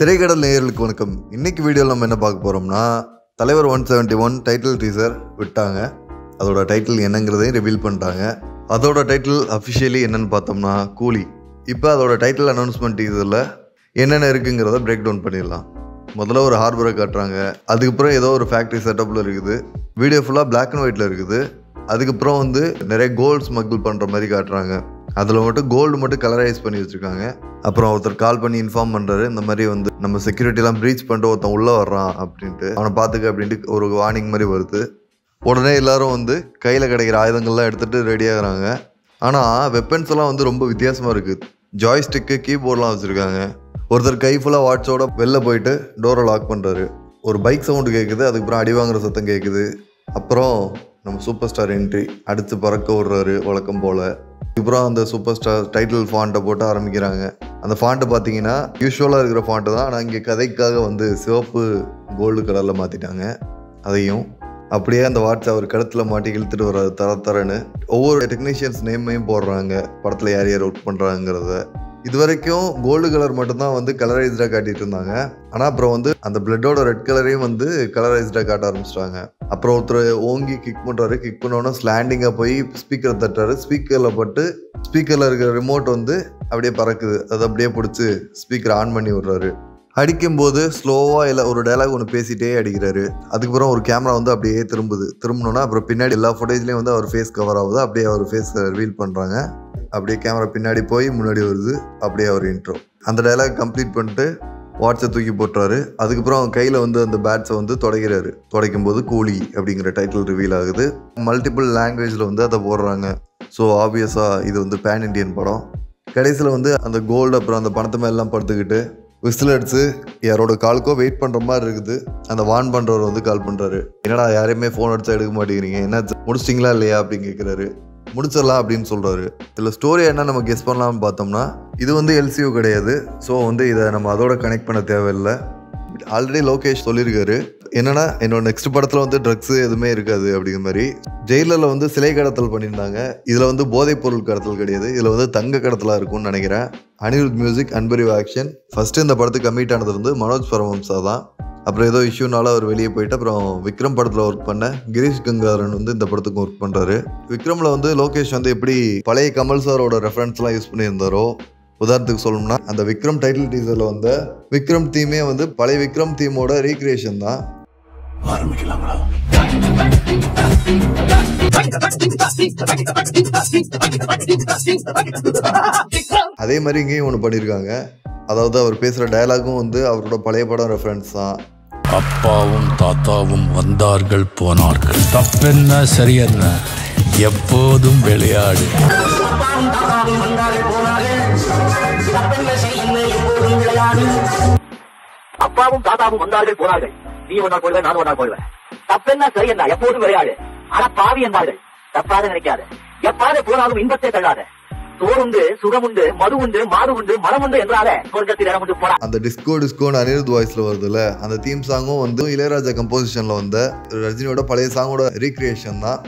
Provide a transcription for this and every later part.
திரைக்கடல் நேயர்களுக்கு வணக்கம். இன்னைக்கு வீடியோவில் நம்ம என்ன பார்க்க போகிறோம்னா, தலைவர் 171 டைட்டில் டீசர் விட்டாங்க. அதோட டைட்டில் என்னங்கிறதையும் ரிவீல் பண்ணிட்டாங்க. அதோட டைட்டில் அஃபிஷியலி என்னன்னு பார்த்தோம்னா கூலி. இப்போ அதோட டைட்டில் அனௌன்ஸ்மெண்ட் டீசரில் என்னென்ன இருக்குங்கிறத பிரேக் டவுன் பண்ணிடலாம். முதல்ல ஒரு ஹார்பரை காட்டுறாங்க. அதுக்கப்புறம் ஏதோ ஒரு ஃபேக்ட்ரி செட்டப்பில் இருக்குது. வீடியோ ஃபுல்லாக பிளாக் அண்ட் ஒயிட்டில் இருக்குது. அதுக்கப்புறம் நிறைய கோல்ட் ஸ்மக்கிள் பண்ணுற மாதிரி காட்டுறாங்க. அதில் மட்டும் கோல்டு மட்டும் கலரைஸ் பண்ணி வச்சுருக்காங்க. அப்புறம் ஒருத்தர் கால் பண்ணி இன்ஃபார்ம் பண்ணுறாரு, இந்த மாதிரி நம்ம செக்யூரிட்டிலாம் ப்ரீச் பண்ணிட்டு ஒருத்தன் உள்ளே வர்றான் அப்படின்ட்டு, அவனை பார்த்துக்க அப்படின்ட்டு ஒரு வார்னிங் மாதிரி வருது. உடனே எல்லாரும் கையில் கிடைக்கிற ஆயுதங்கள்லாம் எடுத்துகிட்டு ரெடியாகிறாங்க. ஆனால் வெப்பன்ஸ் எல்லாம் ரொம்ப வித்தியாசமாக இருக்குது. ஜாய்ஸ்டிக்கு கீபோர்ட்லாம் வச்சுருக்காங்க. ஒருத்தர் கை ஃபுல்லாக வாட்சோட வெளில போயிட்டு டோரை லாக் பண்ணுறாரு. ஒரு பைக் சவுண்டு கேட்குது. அதுக்கப்புறம் அடி வாங்குற சத்தம் கேட்குது. அப்புறம் நம்ம சூப்பர் ஸ்டார் என்ட்ரி அடுத்து பறக்க விடுறாரு வழக்கம் போல். அதுக்கப்புறம் அந்த சூப்பர் ஸ்டார் டைட்டில் ஃபாண்ட்டை போட்டு ஆரம்பிக்கிறாங்க. அந்த ஃபாண்ட்டு பார்த்தீங்கன்னா யூஸ்வலாக இருக்கிற ஃபாண்ட்டு தான். ஆனால் இங்கே கதைக்காக சிவப்பு கோல்டு கலரில் மாற்றிட்டாங்க. அதையும் அப்படியே அந்த வாட்ச் அவர் கழுத்தில் மாட்டி இழுத்துட்டு வர்றாரு தரன்னு. ஒவ்வொரு டெக்னீஷியன்ஸ் நேமையும் போடுறாங்க, படத்தில் யார் யார் ஒர்க் பண்ணுறாங்கிறத. இது வரைக்கும் கோல்டு கலர் மட்டும்தான் கலரைஸ்டாக காட்டிட்டு இருந்தாங்க. ஆனால் அப்புறம் அந்த பிளட்டோட ரெட் கலரையும் கலரைஸ்டாக காட்ட ஆரம்பிச்சிட்டாங்க. அப்புறம் ஒருத்தர் ஓங்கி கிக் பண்ணுறாரு. கிக் பண்ணோன்னா ஸ்லாண்டிங்காக போய் ஸ்பீக்கரை தட்டுறாரு. ஸ்பீக்கரில் பட்டு ஸ்பீக்கரில் இருக்கிற ரிமோட் அப்படியே பறக்குது. அதை அப்படியே பிடிச்சி ஸ்பீக்கரை ஆன் பண்ணி விடுறாரு. அடிக்கும்போது ஸ்லோவாக இல்லை ஒரு டைலாக் ஒன்று பேசிகிட்டே அடிக்கிறாரு. அதுக்கப்புறம் ஒரு கேமரா அப்படியே திரும்பணுன்னா அப்புறம் பின்னாடி எல்லா ஃபுட்டேஜ்லேயும் அவர் ஃபேஸ் கவர் ஆகுது. அப்படியே அவர் ஃபேஸ் ரிவீல் பண்ணுறாங்க. அப்படியே கேமரா பின்னாடி போய் முன்னாடி வருது. அப்படியே அவர் இன்ட்ரோ. அந்த டைலாக் கம்ப்ளீட் பண்ணிட்டு வாட்சை தூக்கி போட்டுறாரு. அதுக்கப்புறம் அவன் கையில் அந்த பேட்ஸை துடைக்கிறாரு. துடைக்கும் போது கூலி அப்படிங்கிற டைட்டில் ரிவீல் ஆகுது. மல்டிபிள் லாங்குவேஜில் அதை போடுறாங்க. ஸோ ஆப்வியஸாக இது பேன் இண்டியன் படம். கடைசியில் அந்த கோல்டு அப்புறம் அந்த பணத்தை மேலாம் படுத்துக்கிட்டு விசில் அடிச்சு யாரோட காலுக்கோ வெயிட் பண்ணுற மாதிரி இருக்குது. அந்த வான் பண்ணுறவர் கால் பண்ணுறாரு. என்னடா யாரையுமே ஃபோன் அடிச்சா எடுக்க மாட்டேங்கிறீங்க, என்ன முடிச்சிட்டிங்களா இல்லையா அப்படின்னு கேட்குறாரு. முடிச்சிடலாம் அப்படின்னு சொல்கிறாரு. இதில் ஸ்டோரி என்ன நம்ம கெஸ் பண்ணலாம்னு பார்த்தோம்னா, இது எல்சியூ கிடையாது. ஸோ இதை நம்ம அதோட கனெக்ட் பண்ண தேவையில்லை. ஆல்ரெடி லோகேஷ் சொல்லியிருக்காரு என்னன்னா, என்னோட நெக்ஸ்ட் படத்தில் ட்ரக்ஸு எதுவுமே இருக்காது அப்படிங்கிற மாதிரி. ஜெயிலில் சிலை கடத்தல் பண்ணியிருந்தாங்க. இதில் போதைப் பொருள் கடத்தல் கிடையாது. இதில் தங்க கடத்தலாக இருக்கும்னு நினைக்கிறேன். Anirudh music, Anbariv action. First இந்த படத்துக்கு கமிட் ஆனது மனோஜ் பரமஹம்சா தான். அப்புறம் ஏதோ இஷ்யூனால அவர் வெளியே போயிட்டு அப்புறம் விக்ரம் படத்தில் ஒர்க் பண்ண கிரீஷ் கங்காரன் இந்த படத்துக்கும் ஒர்க் பண்ணுறாரு. விக்ரமில் லோகேஷ் எப்படி பழைய கமல் சாரோட ரெஃபரன்ஸ்லாம் யூஸ் பண்ணியிருந்தாரோ, உதாரணத்துக்கு சொல்லணும்னா அந்த விக்ரம் டைட்டில் டீசரில் விக்ரம் தீமே பழைய விக்ரம் தீமோட ரீக்ரியேஷன் தான். அதே மாதிரி இங்கேயும் ஒன்று பண்ணியிருக்காங்க. அதாவது அவர் பேசுகிற டயலாகும் அவரோட பழைய படம் ரெஃபரன்ஸ் தான். அப்பாவும் தாத்தாவும் வந்தார்கள் போனார்கள், தப்பென்ன சரியென்ன, எப்போதும் விளையாடு. அப்பாவும் தாத்தாவும் வந்தார்கள் போனார்கள், நீ ஒன்னா போடுவேன், நான் ஒன்னா போடுவேன், தப்பென்ன சரி என்ன, எப்போதும் விளையாடு. ஆனா பாவி என்பார்கள், தப்பாக நினைக்காது, எப்பாவது போனாலும் இன்பத்தை தள்ளாத. சோறுண்டு, சுகமுண்டு, மது உண்டு, மாடு உண்டு, மனம் உண்டு என்றாலே சொர்க்கத்தில் இடம் உண்டு போனா. அந்த டிஸ்கோன்னு அனிருத் வாய்ஸ்ல வருதுல்ல, அந்த தீம் சாங்கும் இளையராஜா கம்போசிஷன்ல ரஜினியோட பழைய சாங்கோட ரீக்ரியேஷன் தான்.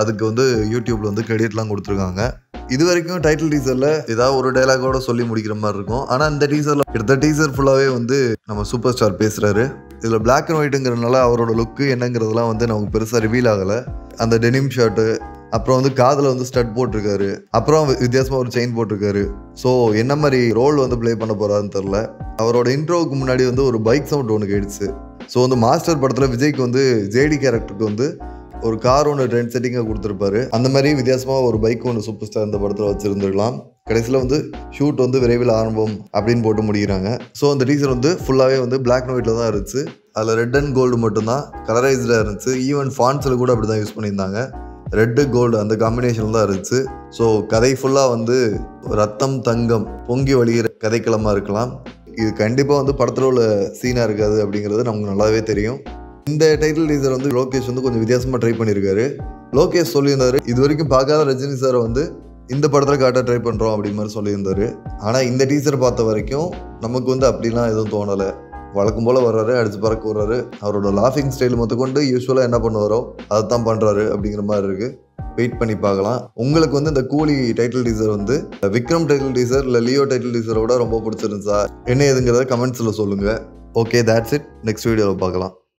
அதுக்கு யூடியூப்ல கிரெடிட்லாம் கொடுத்துருக்காங்க. இது வரைக்கும் டைட்டில் டீசர்ல ஏதாவது ஒரு டைலாகோட சொல்லி முடிக்கிற மாதிரி இருக்கும். ஆனா இந்த டீசர்ல எடுத்த டீசர் ஃபுல்லாவே நம்ம சூப்பர் ஸ்டார் பேசுறாரு. இதுல பிளாக் அண்ட் ஒயிட்டுங்கிறதுனால அவரோட லுக்கு என்னங்கிறதுலாம் நமக்கு பெருசா ரிவீல் ஆகல. அந்த டெனிம் ஷர்ட்டு, அப்புறம் காதில் ஸ்டட் போட்டிருக்காரு, அப்புறம் வித்தியாசமா ஒரு செயின் போட்டிருக்காரு. ஸோ என்ன மாதிரி ரோல் பிளே பண்ண போறாருன்னு தெரில. அவரோட இன்ட்ரோவுக்கு முன்னாடி ஒரு பைக் சவுண்ட் ஒன்று கேட்டுச்சு. ஸோ மாஸ்டர் படத்தில் விஜய்க்கு ஜேடி கேரக்டருக்கு ஒரு கார் ஒன்று ட்ரெண்ட் செட்டிங்காக கொடுத்துருப்பாரு. அந்த மாதிரி வித்தியாசமாக ஒரு பைக் ஒன்று சூப்பர் ஸ்டார் இந்த படத்தில் வச்சுருந்துருக்கலாம். கடைசியில் ஷூட் விரைவில் ஆரம்பம் அப்படின்னு போட்டு முடிக்கிறாங்க. ஸோ அந்த டீசர் ஃபுல்லாகவே பிளாக் அண்ட் ஒயிட்டில் தான் இருந்துச்சு. அதில் ரெட் அண்ட் கோல்டு மட்டும்தான் கலரைஸ்டாக இருந்துச்சு. ஈவன் ஃபாண்ட்ஸில் கூட அப்படி தான் யூஸ் பண்ணியிருந்தாங்க. ரெட்டு கோல்டு அந்த காம்பினேஷன் தான் இருந்துச்சு. ஸோ கதை ஃபுல்லாக ரத்தம் தங்கம் பொங்கி வழிகிற கதைக்களமாக இருக்கலாம். இது கண்டிப்பாக படத்தில் உள்ள சீனாக இருக்காது அப்படிங்கிறது நமக்கு நல்லாவே தெரியும். இந்த டைட்டில் டீசர் லோகேஷ் கொஞ்சம் வித்தியாசமாக ட்ரை பண்ணியிருக்காரு. லோகேஷ் சொல்லியிருந்தாரு, இது வரைக்கும் பார்க்காத ரஜினி சார் இந்த படத்தில் காட்ட ட்ரை பண்ணுறோம் அப்படி மாதிரி சொல்லியிருந்தாரு. ஆனால் இந்த டீசர் பார்த்த வரைக்கும் நமக்கு அப்படிலாம் எதுவும் தோணலை. வழக்கம் போல் வர்றாரு, அடிச்சு பறக்க வர்றாரு. அவரோட லாஃபிங் ஸ்டைல் கொண்டு யூஸ்வலாக என்ன பண்ணுவாரோ அதை தான் பண்ணுறாரு அப்படிங்கிற மாதிரி இருக்குது. வெயிட் பண்ணி பார்க்கலாம். உங்களுக்கு இந்த கூலி title teaser Vikram title teaser இல்லை லியோ டைட்டில் டீசரோட ரொம்ப பிடிச்சிருந்துச்சா என்ன ஏதுங்கிறத கமெண்ட்ஸில் சொல்லுங்கள். Okay, that's it. நெக்ஸ்ட் வீடியோவில் பார்க்கலாம்.